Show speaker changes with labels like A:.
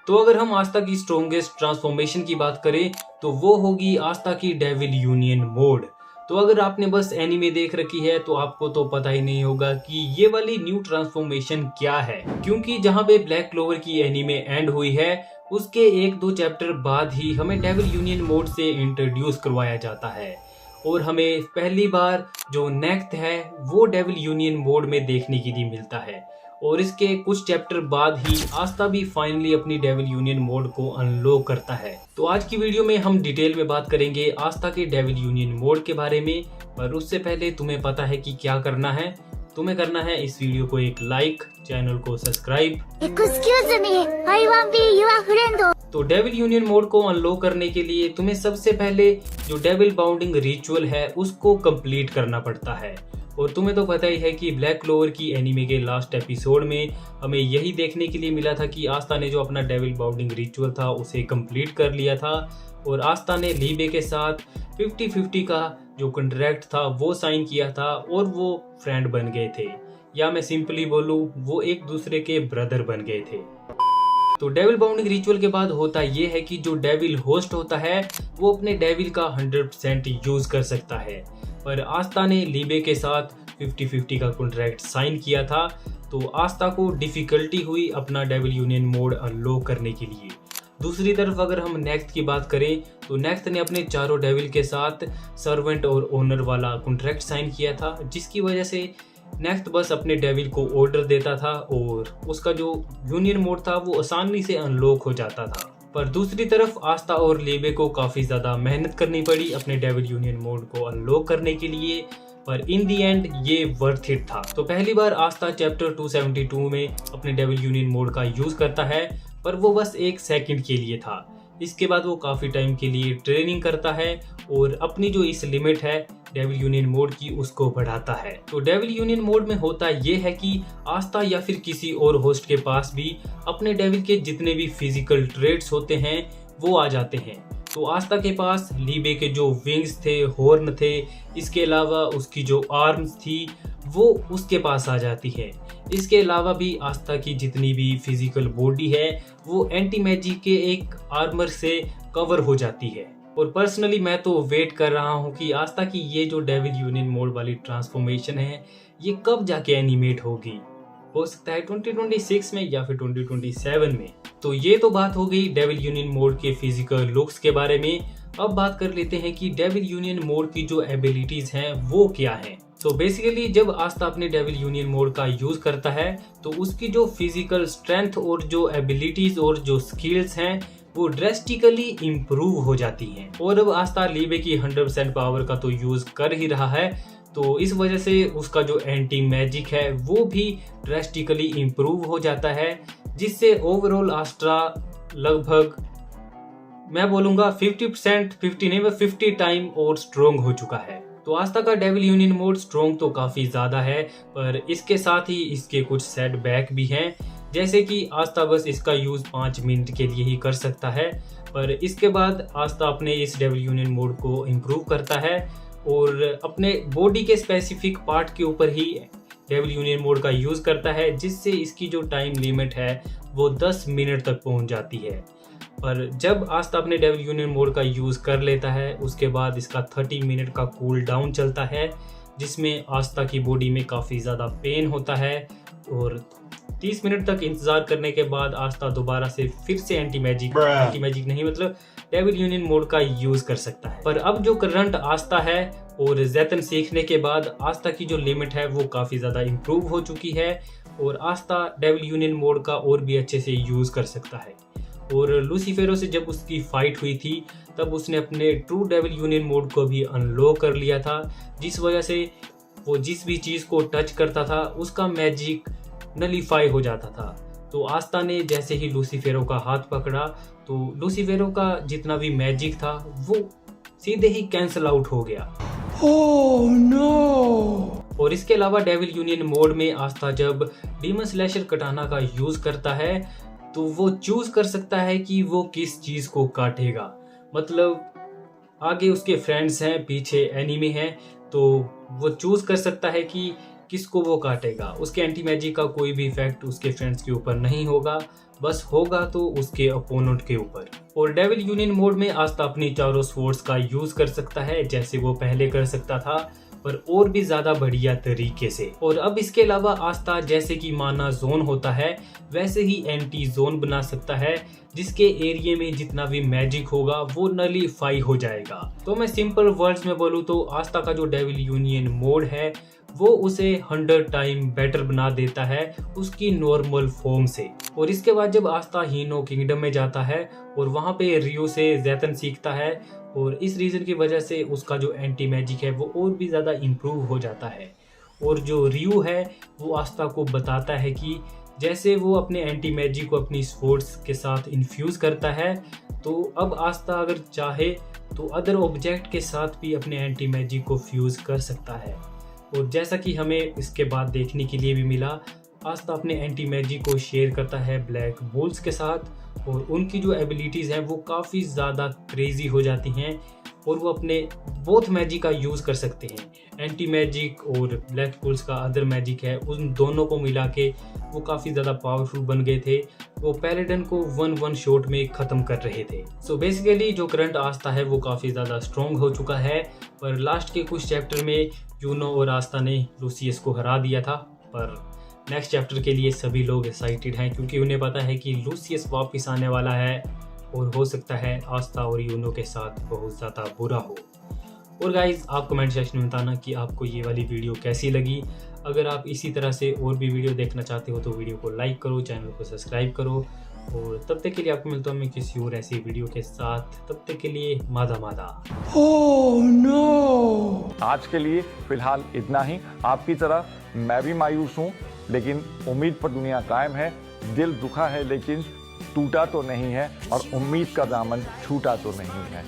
A: तो अगर हम आस्था की स्ट्रॉन्गेस्ट ट्रांसफॉर्मेशन की बात करें तो वो होगी आस्था की डेविल यूनियन मोड। तो अगर आपने बस एनीमे देख रखी है तो आपको तो पता ही नहीं होगा कि ये वाली न्यू ट्रांसफॉर्मेशन क्या है, क्योंकि जहां पे ब्लैक क्लोवर की एनीमे एंड हुई है उसके 1-2 चैप्टर बाद ही हमें डेविल यूनियन मोड से इंट्रोड्यूस करवाया जाता है और हमें पहली बार जो नेक्स्ट है वो डेविल यूनियन मोड में देखने के लिए मिलता है। और इसके कुछ चैप्टर बाद ही आस्था भी फाइनली अपनी डेविल यूनियन मोड को अनलॉक करता है। तो आज की वीडियो में हम डिटेल में बात करेंगे आस्था के डेविल यूनियन मोड के बारे में, पर उससे पहले तुम्हें पता है कि क्या करना है। तुम्हें करना है इस वीडियो को एक लाइक, चैनल को subscribe.
B: Excuse me, I want be your friend.
A: तो डेविल यूनियन मोड को अनलॉक करने के लिए तुम्हें सबसे पहले जो डेविल बाउंडिंग रिचुअल है उसको कंप्लीट करना पड़ता है। और तुम्हें तो पता ही है कि ब्लैक क्लोवर की एनीमे के लास्ट एपिसोड में हमें यही देखने के लिए मिला था कि आस्था ने जो अपना डेविल बाउंडिंग रिचुअल था उसे कंप्लीट कर लिया था और आस्था ने लीबे के साथ 50-50 का जो कॉन्ट्रैक्ट था वो साइन किया था और वो फ्रेंड बन गए थे, या मैं सिंपली बोलूं वो एक दूसरे के ब्रदर बन गए थे। तो डेविल बाउंडिंग रिचुअल के बाद होता ये है कि जो डेविल होस्ट होता है वो अपने डेविल का 100% यूज कर सकता है, पर आस्था ने लीबे के साथ 50-50 का कॉन्ट्रैक्ट साइन किया था, तो आस्था को डिफिकल्टी हुई अपना डेविल यूनियन मोड अनलॉक करने के लिए। दूसरी तरफ अगर हम नेक्स्ट की बात करें तो नेक्स्ट ने अपने चारों डेविल के साथ सर्वेंट और ओनर वाला कॉन्ट्रैक्ट साइन किया था, जिसकी वजह से नेक्स्ट बस अपने डेविल को ऑर्डर देता था और उसका जो यूनियन मोड था वो आसानी से अनलॉक हो जाता था। पर दूसरी तरफ आस्था और लीबे को काफी ज्यादा मेहनत करनी पड़ी अपने डेविल यूनियन मोड को अनलॉक करने के लिए, पर इन दी एंड ये वर्थ इट था। तो पहली बार आस्था चैप्टर 272 में अपने डेविल यूनियन मोड का यूज करता है, पर वो बस 1 सेकंड के लिए था। इसके बाद वो काफी टाइम के लिए ट्रेनिंग करता है और अपनी जो इस लिमिट है डेविल यूनियन मोड की उसको बढ़ाता है। तो डेविल यूनियन मोड में होता ये है कि आस्था या फिर किसी और होस्ट के पास भी अपने डेविल के जितने भी फिजिकल ट्रेट्स होते हैं वो आ जाते हैं। तो आस्था के पास लीबे के जो विंग्स थे, हॉर्न थे, इसके अलावा उसकी जो आर्म्स थी वो उसके पास आ जाती है। इसके अलावा भी आस्था की जितनी भी फिजिकल बॉडी है वो एंटी मैजिक के एक आर्मर से कवर हो जाती है। और पर्सनली मैं तो वेट कर रहा हूँ कि आस्था की ये जो डेविल यूनियन मोड वाली ट्रांसफॉर्मेशन है ये कब जाके एनिमेट होगी। हो सकता है 2026 में या फिर 2027 में। तो ये तो बात हो गई डेविल यूनियन मोड के फिजिकल लुक्स के बारे में। अब बात कर लेते हैं कि डेविल यूनियन मोड की जो एबिलिटीज हैं वो क्या हैं। तो बेसिकली जब आस्था अपने डेविल यूनियन मोड का यूज करता है तो उसकी जो फिजिकल स्ट्रेंथ और जो एबिलिटीज और जो स्किल्स हैं वो ड्रेस्टिकली इम्प्रूव हो जाती हैं। और अब आस्था लीबे की 100% पावर का तो यूज कर ही रहा है, तो इस वजह से उसका जो एंटी मैजिक है वो भी ड्रेस्टिकली इम्प्रूव हो जाता है, जिससे ओवरऑल आस्था लगभग मैं बोलूंगा 50%, 50 नहीं 50 टाइम और स्ट्रोंग हो चुका है। तो आस्था का डेविल यूनियन मोड स्ट्रोंग तो काफी ज्यादा है, पर इसके साथ ही इसके कुछ सेटबैक भी हैं, जैसे कि आस्था बस इसका यूज 5 मिनट के लिए ही कर सकता है, पर इसके बाद आस्था अपने इस डेविल यूनियन मोड को इम्प्रूव करता है और अपने बॉडी के स्पेसिफिक पार्ट के ऊपर ही डेविल यूनियन मोड का यूज करता है, जिससे इसकी जो टाइम लिमिट है वो 10 मिनट तक पहुंच जाती है। पर जब आस्था अपने डेविल यूनियन मोड का यूज कर लेता है उसके बाद इसका 30 मिनट का कूल डाउन चलता है, जिसमें आस्था की बॉडी में काफी ज्यादा पेन होता है और 30 मिनट तक इंतजार करने के बाद आस्था दोबारा से फिर से एंटी मैजिक नहीं मतलब डेविल यूनियन मोड का यूज कर सकता है। पर अब जो करंट आस्था है और ज़ैतन सीखने के बाद आस्था की जो लिमिट है वो काफी ज्यादा इम्प्रूव हो चुकी है और आस्था डेविल यूनियन मोड का और भी अच्छे से यूज कर सकता है। और लूसीफेरो से जब उसकी फाइट हुई थी तब उसने अपने ट्रू डेविल यूनियन मोड को भी अनलॉक कर लिया था, जिस वजह से वो जिस भी चीज को टच करता था उसका मैजिक नलीफाई हो जाता था। तो आस्था ने जैसे ही लूसीफेरो का हाथ पकड़ा तो लूसीफेरो का जितना भी मैजिक था वो सीधे ही कैंसल आउट हो गया।
B: Oh no!
A: और इसके अलावा डेविल यूनियन मोड में आस्था जब डीमन स्लैशर कटाना का यूज करता है तो वो चूज कर सकता है कि वो किस चीज को काटेगा। मतलब आगे उसके फ्रेंड्स हैं, पीछे एनिमी हैं, तो वो चूज कर सकता है कि किसको वो काटेगा। उसके एंटी मैजिक का कोई भी इफेक्ट उसके फ्रेंड्स के ऊपर नहीं होगा, बस होगा तो उसके अपोनेंट के ऊपर। और डेविल यूनियन मोड में आस्ता अपनी चारों स्वॉर्ड्स का यूज कर सकता है जैसे वो पहले कर सकता था, पर और भी ज्यादा बढ़िया तरीके से। और अब इसके अलावा आस्ता जैसे कि माना जोन होता है वैसे ही एंटी जोन बना सकता है, जिसके एरिया में जितना भी मैजिक होगा वो नलीफाई हो जाएगा। तो मैं सिंपल वर्ड्स में बोलूँ तो आस्ता का जो डेविल यूनियन मोड है वो उसे 100 टाइम बेटर बना देता है उसकी नॉर्मल फॉर्म से। और इसके बाद जब आस्ता हीनो किंगडम में जाता है और वहाँ पे रियो से जैतन सीखता है, और इस रीजन की वजह से उसका जो एंटी मैजिक है वो और भी ज़्यादा इम्प्रूव हो जाता है। और जो रियो है वो आस्ता को बताता है कि जैसे वो अपने एंटी मैजिक को अपनी स्पोर्ट्स के साथ इन्फ्यूज़ करता है, तो अब आस्ता अगर चाहे तो अदर ऑब्जेक्ट के साथ भी अपने एंटी मैजिक को फ्यूज़ कर सकता है। और जैसा कि हमें इसके बाद देखने के लिए भी मिला, आस्ता अपने एंटी मैजिक को शेयर करता है ब्लैक बुल्स के साथ, और उनकी जो एबिलिटीज़ हैं वो काफ़ी ज़्यादा क्रेजी हो जाती हैं और वो अपने बोथ मैजिक का यूज़ कर सकते हैं। एंटी मैजिक और ब्लैक बुल्स का अदर मैजिक है, उन दोनों को मिला के वो काफ़ी ज़्यादा पावरफुल बन गए थे। वो पैलेडन को 1-1 शॉट में ख़त्म कर रहे थे। सो बेसिकली जो करंट आस्ता है वो काफ़ी ज़्यादा स्ट्रॉन्ग हो चुका है, पर लास्ट के कुछ चैप्टर में यूनो और आस्ता ने लूसियस को हरा दिया था। पर नेक्स्ट चैप्टर के लिए सभी लोग एक्साइटेड हैं क्योंकि उन्हें पता है कि लूसियस वापस आने वाला है और हो सकता है आस्ता और यूनो के साथ बहुत ज़्यादा बुरा हो। और गाइज आप कमेंट सेक्शन में बताना कि आपको ये वाली वीडियो कैसी लगी। अगर आप इसी तरह से और भी वीडियो देखना चाहते हो तो वीडियो को लाइक करो, चैनल को सब्सक्राइब करो, और तब तक के लिए आपको मिलता हूँ मैं किसी और ऐसी वीडियो के साथ। तब तक के लिए मादा मादा।
B: Oh no!
C: आज के लिए फिलहाल इतना ही। आपकी तरह मैं भी मायूस हूँ, लेकिन उम्मीद पर दुनिया कायम है। दिल दुखा है लेकिन टूटा तो नहीं है, और उम्मीद का दामन छूटा तो नहीं है।